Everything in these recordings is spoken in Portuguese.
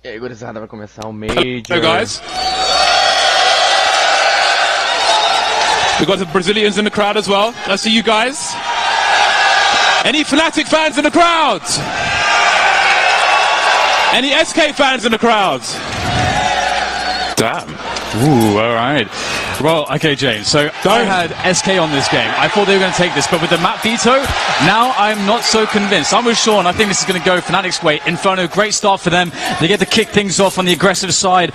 E aí, gurizada, vai começar o Major. Hello, guys. We've got the Brazilians in the crowd as well. I see you guys. Any Fnatic fans in the crowd? Any SK fans in the crowd? Damn. Ooh, all right. Well, okay, James. So I had SK on this game. I thought they were going to take this, but with the map veto, now I'm not so convinced. I'm with Sean. I think this is going to go Fnatic's way. Inferno, great start for them. They get to kick things off on the aggressive side.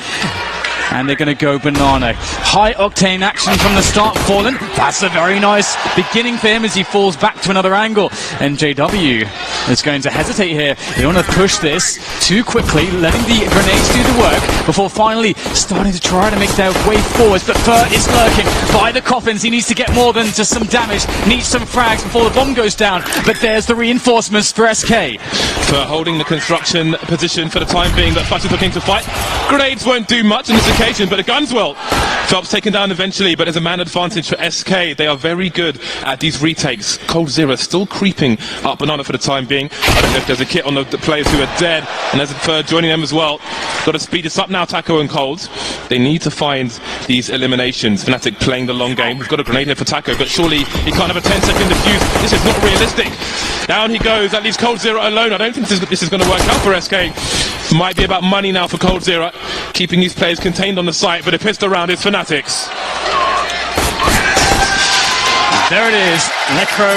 And they're going to go banana. High octane action from the start. Fallen. That's a very nice beginning for him as he falls back to another angle. And JW is going to hesitate here. They want to push this too quickly, letting the grenades do the work before finally starting to try to make their way forwards. But Fer is lurking by the coffins. He needs to get more than just some damage. Needs some frags before the bomb goes down. But there's the reinforcements for SK. For holding the construction position for the time being that Flash is looking to fight. Grenades won't do much in this occasion, but the guns will. Phelps taken down eventually, but there's a man advantage for SK. They are very good at these retakes. coldzera still creeping up banana for the time being. I don't know if there's a kit on the players who are dead, and there's a Fer joining them as well. Got to speed this up now, Taco and Cold. They need to find these eliminations. Fnatic playing the long game. We've got a grenade here for Taco, but surely he can't have a 10-second defuse. This is not realistic. Down he goes. That leaves coldzera alone. I don't think this is going to work out for SK. Might be about money now for coldzera, keeping these players contained on the site, but a pistol round is Fnatic's. There it is. Necro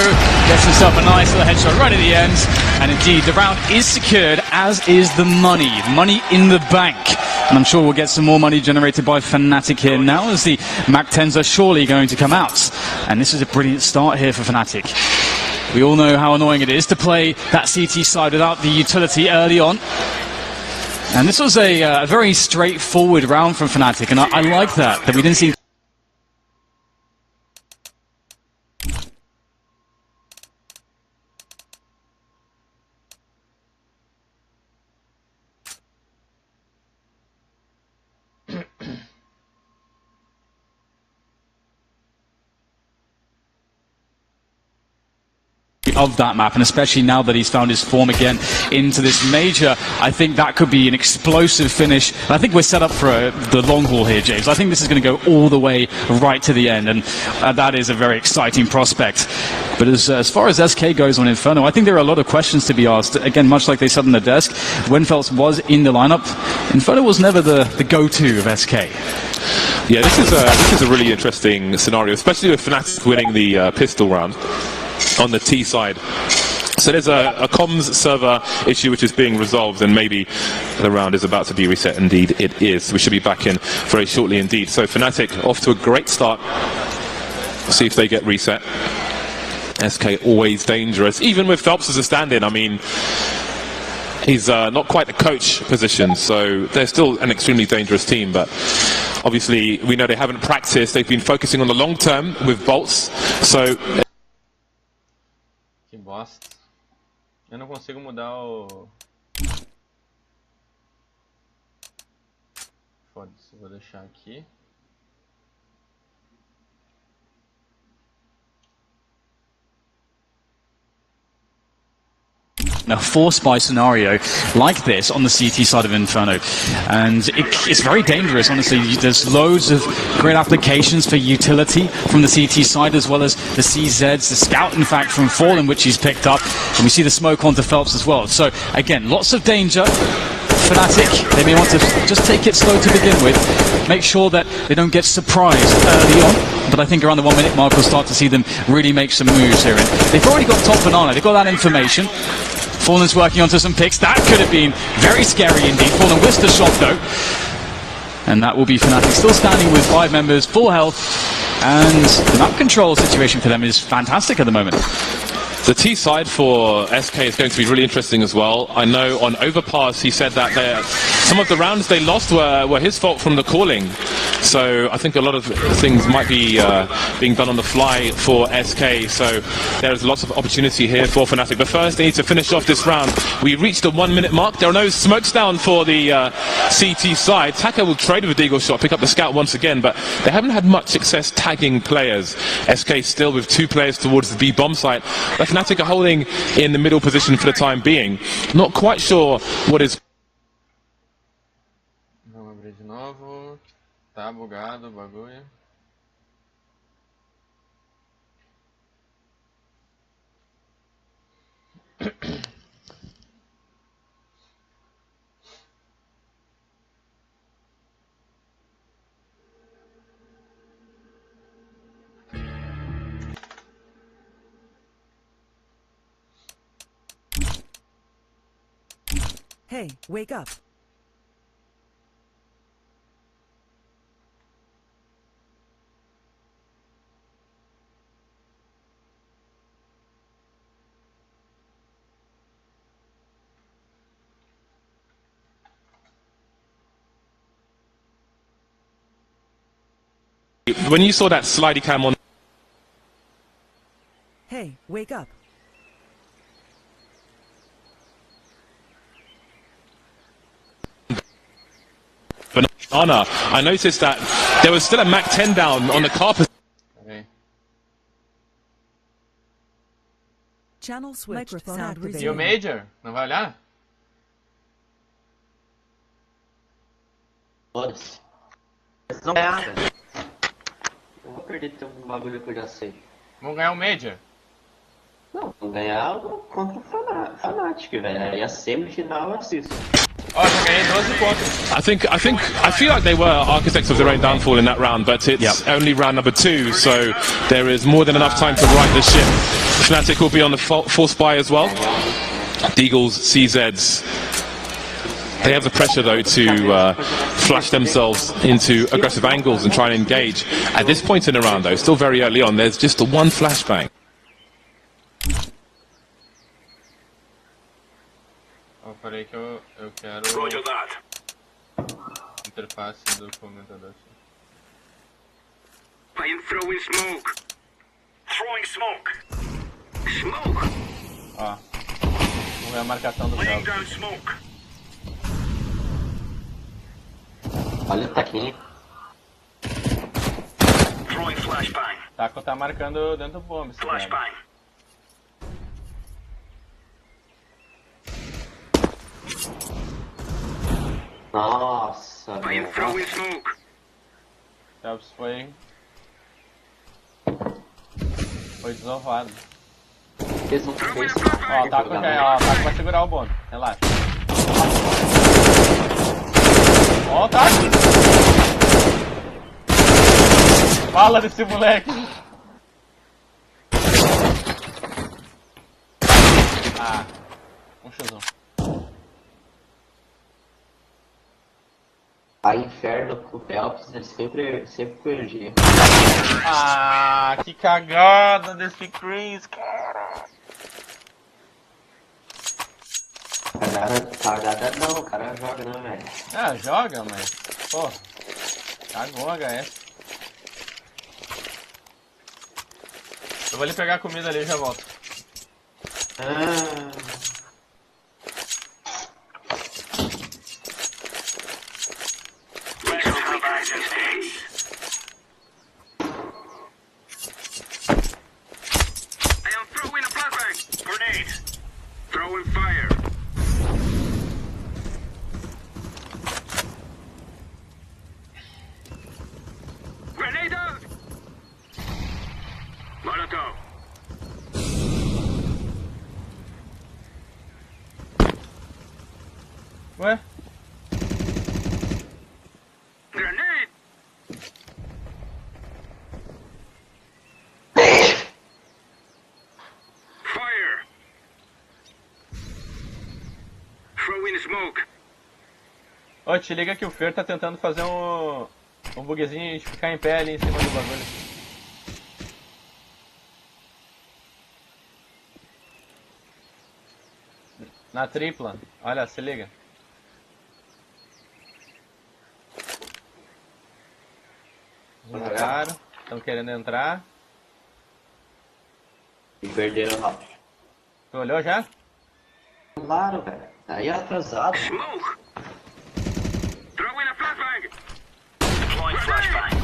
gets himself a nice little headshot right at the end. And indeed, the round is secured, as is the money. Money in the bank. And I'm sure we'll get some more money generated by Fnatic here now, as the MAC-10s are surely going to come out. And this is a brilliant start here for Fnatic. We all know how annoying it is to play that CT side without the utility early on. And this was a very straightforward round from Fnatic, and I like that we didn't see of that map, and especially now that he's found his form again into this major, I think that could be an explosive finish. And I think we're set up for the long haul here, James. I think this is going to go all the way right to the end, and that is a very exciting prospect. But as far as SK goes on Inferno, I think there are a lot of questions to be asked. Again, much like they said on the desk, when Phelps was in the lineup, Inferno was never the go-to of SK. Yeah, this is a really interesting scenario, especially with Fnatic winning the pistol round on the T side. So there's a comms server issue which is being resolved, and maybe the round is about to be reset. Indeed it is. We should be back in very shortly indeed. So Fnatic off to a great start. See if they get reset. SK always dangerous, even with Phelps as a stand-in. I mean, he's not quite the coach position, so they're still an extremely dangerous team, but obviously we know they haven't practiced. They've been focusing on the long term with bolts, so Que bosta. Eu não consigo mudar o... Foda-se, vou deixar aqui. A force buy scenario like this on the CT side of Inferno, and it's very dangerous, honestly. There's loads of great applications for utility from the CT side, as well as the CZs, the scout in fact from Fallen, which he's picked up, and we see the smoke onto Phelps as well. So again, lots of danger. Fnatic, they may want to just take it slow to begin with, make sure that they don't get surprised early on, but I think around the 1 minute mark we'll start to see them really make some moves here. And they've already got top banana, they've got that information. Fallen's working onto some picks. That could have been very scary indeed. Fallen whiffs the shot though. And that will be Fnatic still standing with 5 members, full health. And the map control situation for them is fantastic at the moment. the T side for SK is going to be really interesting as well. I know on Overpass he said that some of the rounds they lost were his fault from the calling. So I think a lot of things might be being done on the fly for SK. So there's lots of opportunity here for Fnatic. But first they need to finish off this round. We reached the 1 minute mark. There are no smokes down for the CT side. Taka will trade with a Deagle shot, pick up the scout once again, but they haven't had much success tagging players. SK still with 2 players towards the B bomb site. But Fnatic are holding in the middle position for the time being. Not quite sure what is novo. Tá bugado o bagulho. Hey, wake up. When you saw that slidey cam on Hey, wake up. Banana, I noticed that there was still a Mac 10 down on the carpet. Peraí. Channel switched. Microphone Sound activated. E o resumed. Major? Não vai olhar? Foda-se. Eles não ganhar, velho. Eu vou perder teu bagulho que eu já sei. Vamos ganhar o Major. Não, vou ganhar contra o Fnatic, velho. Aí a semifinal eu assisto. Ó, já ganhei 12 pontos. I feel like they were architects of their own downfall in that round, but it's only round number 2, so there is more than enough time to right the ship. Fnatic will be on the full spy as well. Deagles, CZs. They have the pressure though to flash themselves into aggressive angles and try and engage. At this point in the round though, still very early on, there's just the one flashbang. Ó, peraí que eu quero interface do comentador. I am throwing smoke. Throwing smoke. Smoke. Ó, vamos ver a marcação do Laying Celso. down smoke. Olha o taquinho. Throwing flashbang. Taco tá marcando dentro do bombe. esse cara. Flashbang. Nossa, I am velho. throwing smoke. Celso foi desovado. Eles não Throwing a fez. Ó, o Taco já é, ó, o Taco vai segurar o bônus. Relaxa. Ó, o Taco! Fala desse moleque! Ah, um chuzão. A Inferno com o Phelps, ele sempre perdia. Ah, que cagada desse Chris, cara! Cagada não, o cara joga, né, velho? Ah, joga, mas... Pô, cagou HS. Eu vou ali pegar a comida ali e já volto. Ah, Let's have access. I am throwing a flashbang. Grenade. Throwing fire. Grenade out. Molotov. Ué? Grenade. Fire. Throwing smoke. Ô, te liga que o Fer tá tentando fazer um bugzinho de ficar em pé ali em cima do bagulho. Na tripla. Olha, se liga. Entraram, estão querendo entrar. e perderam o round. Tu olhou já? Claro, velho. Aí é atrasado. Smoke. Throwing a flashbang. Deploying flashbang.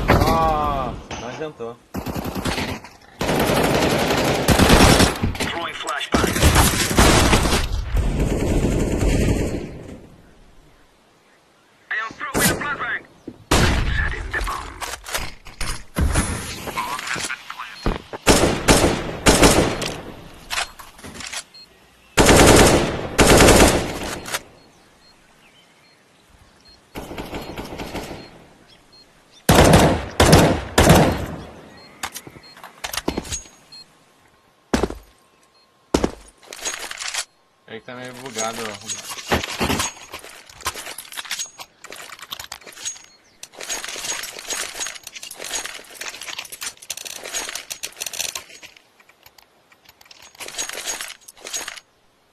Nossa, não adiantou. Throwing flashbang. I am throwing a flashbang. Setting the bomb. Bomb has been planted. Ele tá meio bugado.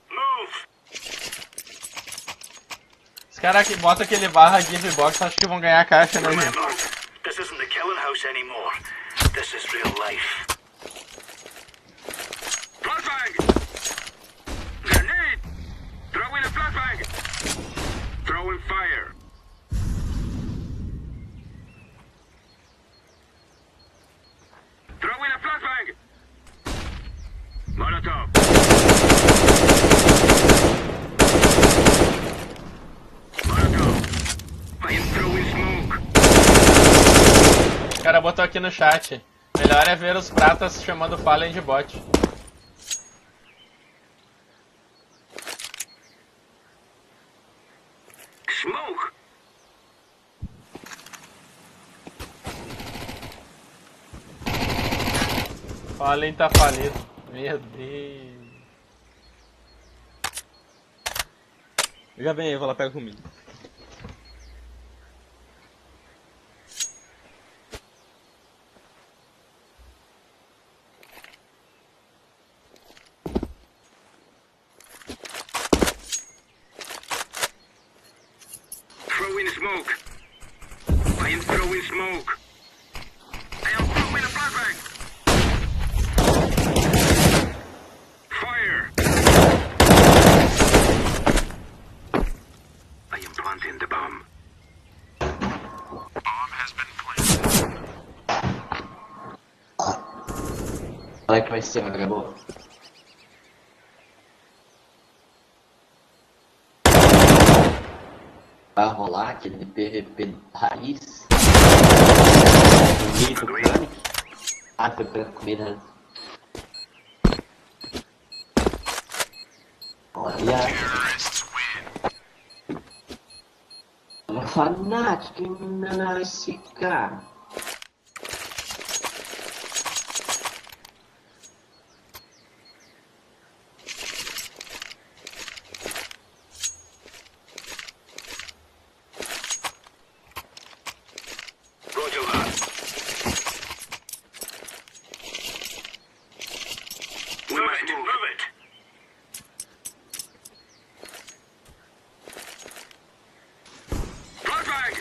Move. Os caras que botam aquele barra give box acho que vão ganhar a caixa, né, gente? Remember, this isn't the killing house anymore. This is real life. Flashbang! Grenade! Throwing a flashbang! Throwing fire. Throwing a flashbang! Molotov. Molotov. I am throwing smoke. O cara botou aqui no chat. Melhor é ver os pratas chamando Fallen de bot. Smoke. Fallen tá falido. Meu Deus. Já vem aí, vai lá, pega comigo. Throwing smoke. I am throwing smoke. I am throwing a flashbang. Fire. I am planting the bomb. Bomb has been planted. Olha que vai ser, acabou. Vai rolar aquele PVP raiz. Bonito, Panic. Ah, foi pela comida. Olha. Olha, fanático, não, esse cara. Roger that. Move it. Flashbang.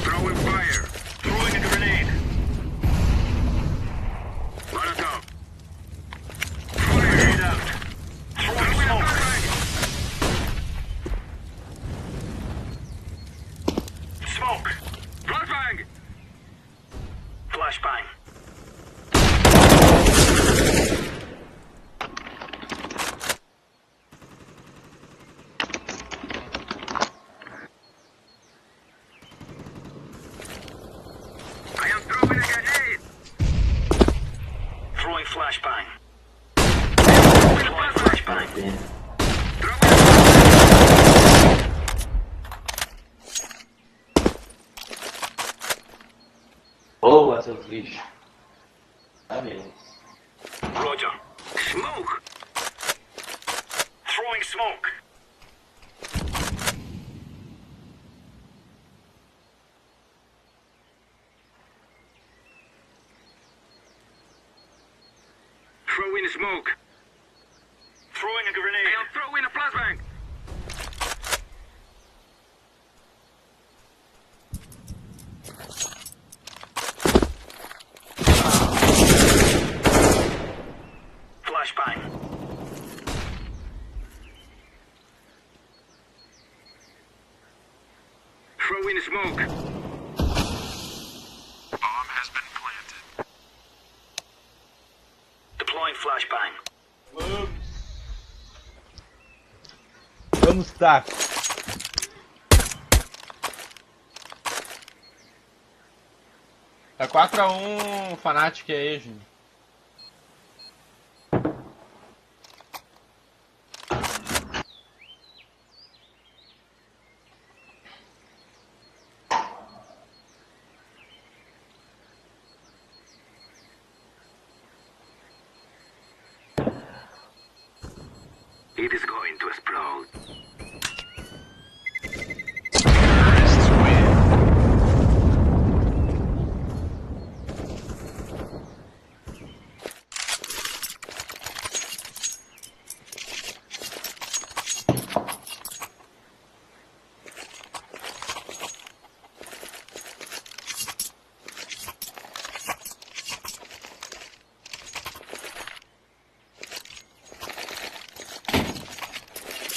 Throwing fire. Throwing a grenade. Molotov. Throwing a grenade out. Throwing smoke. Smoke. Flashbang. Flashbang. I am throwing a grenade. Throwing flashbang. Throwing flashbang. Boa, seus lixos. Tá mesmo. Roger. Smoke. Throwing smoke. Throwing smoke. Throwing a grenade. I am throwing a flashbang. Flashbang. Throwing smoke. Bomb has been planted. Deploying flashbang. Vamos, taco. Tá 4x1 Fnatic aí, gente. It is going to explode.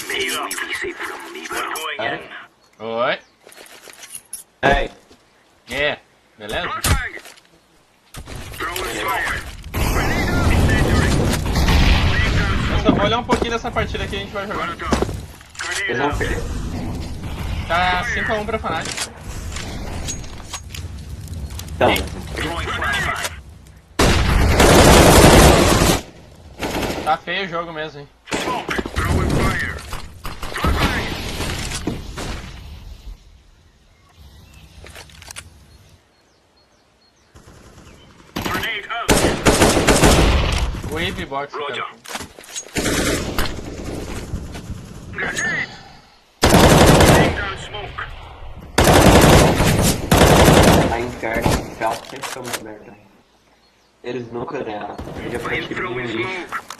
Easy from me, we're going in. Oi. Ei, É, beleza? Flashbang! Throwing fire. Grenade out. Incendiary. Laying down Eu smoke. só vou olhar um pouquinho dessa partida que a gente vai jogar. Molotov. Grenade eles vão out. perder. Tá 5x1 pra Fnatic. Então, Throwing flashbang. Tá feio o jogo mesmo, hein? Smoke. Throwing fire. Flashbang. Grenade out. Wave box, Roger. cara. Grenade. Laying down smoke. a Incar Scout sempre foi muito merda. Eles nunca ganharam. Eu já I am prefiro throwing lixo. smoke.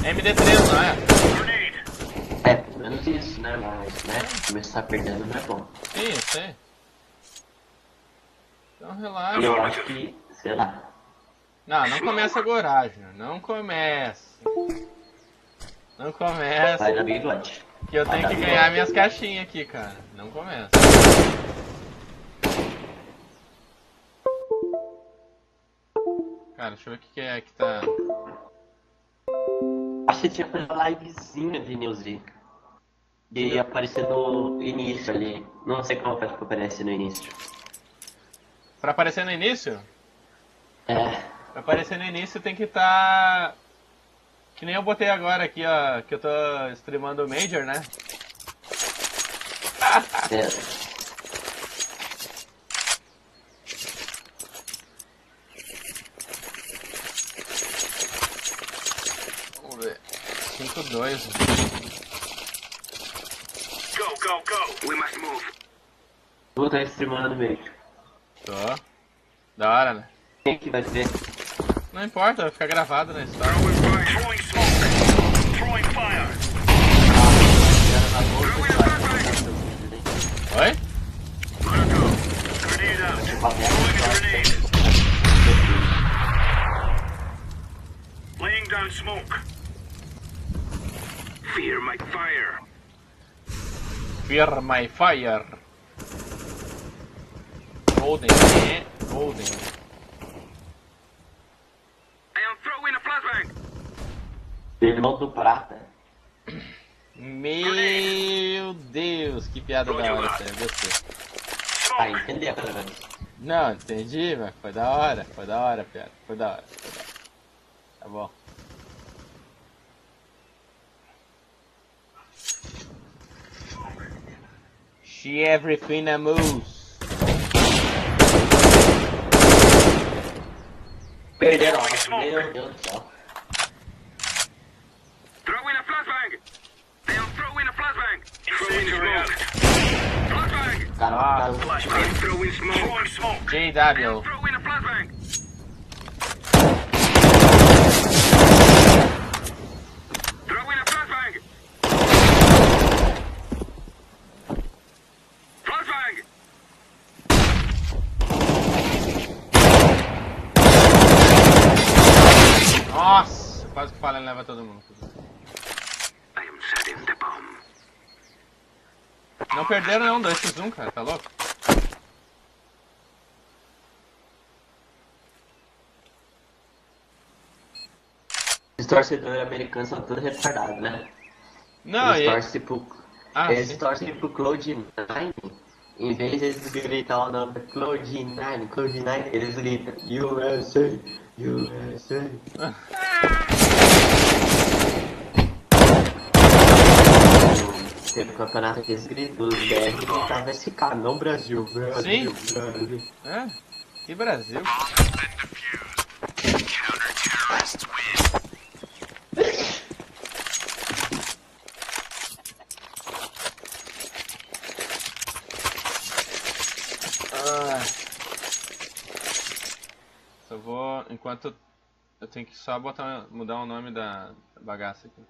MD3, não é? Grenade. É, pelo menos isso, né? Mas, né? Começar perdendo não é bom. Sim, eu sei. Então E relaxa. eu acho que, sei lá. Não, não começa agora, Júnior. Não começa. Não começa. Vai dar bigode. Que eu tenho que ganhar minhas caixinhas aqui, cara. Não começa. Cara, deixa eu ver o que é que tá. Acho que tinha que fazer uma livezinha de Newsy. E ia aparecer no início ali. Não sei como faz pra aparecer no início. Pra aparecer no início? É. Pra aparecer no início tem que estar. Que nem eu botei agora aqui, ó. Que eu tô streamando o Major, né? É. Vamos ver. 5-2. Go, go, go. We must move. Vou estar streamando no meio. Tô. Da hora, né? Quem que vai ver? Não importa, vai ficar gravado na história. Throwing fire. Throwing smoke. Throwing fire. Throwing a flashbang. Oi? Molotov. Grenade out. Throwing a grenade. Laying down smoke. Fear my fire. Fear my fire. Golden, né? Golden. I am throwing a flashbang. Irmão do Prata. Meu Deus, que piada da hora, sério, gostei. Ah, Smoke. entendeu pelo menos. Não, entendi, mas foi da hora, piada, foi da hora. Tá bom. She everything a moves. Perderam a meu Deus do céu. Throwing a flashbang. I am throwing a flashbang. Throwing smoke. Flashbang. Cara, Flashbang. Throwing smoke. Throwing smoke. JW. Throwing a flashbang. Throwing a flashbang. Flashbang. Nossa, quase que o Fallen leva todo mundo. I am setting the bomb. Não perderam não, 2x1, cara, tá louco? Vocês torcedores americanos são todos retardados, né? Não, Eles e... torcem pro. Ah, Eles sim. torcem pro Cloud9. Em vez de eles gritar o nome Cloud9, Cloud9, eles gritam USA, USA. Teve um campeonato que eles gritam, os BR gritavam SK, não Brasil, Brasil, Sim. Brasil. É, que Brasil. Só vou, enquanto eu tenho que só mudar o nome da bagaça aqui.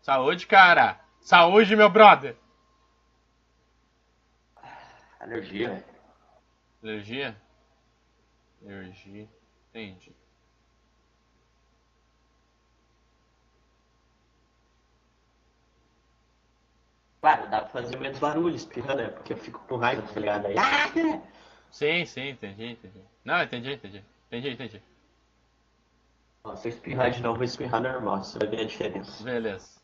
Saúde, cara! Saúde, meu brother! Alergia, velho. Alergia? Alergia. Entendi. Claro, dá pra fazer menos barulho espirrando, né? Porque eu fico com raiva, tá ligado? Aí, Sim, sim, entendi. Não, entendi. Ó, se eu espirrar de novo, eu vou espirrar normal, você vai ver a diferença. Beleza.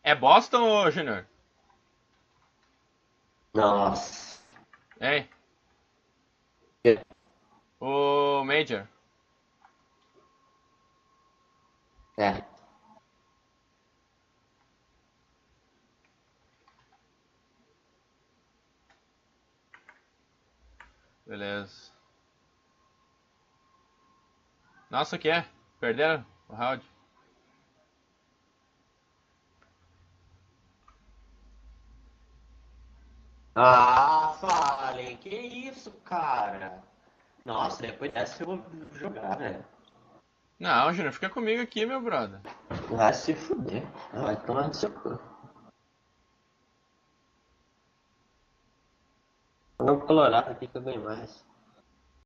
É Boston ou Junior? Nossa. Hein? O Major. É. Beleza. Nossa, o que é? Perderam o round? Ah, Fallen, que isso, cara? Nossa, depois dessa eu vou jogar, velho. Não, Junior, fica comigo aqui, meu brother. Vai se fuder. Vai tomar no seu cu. No Colorado aqui que eu ganho mais.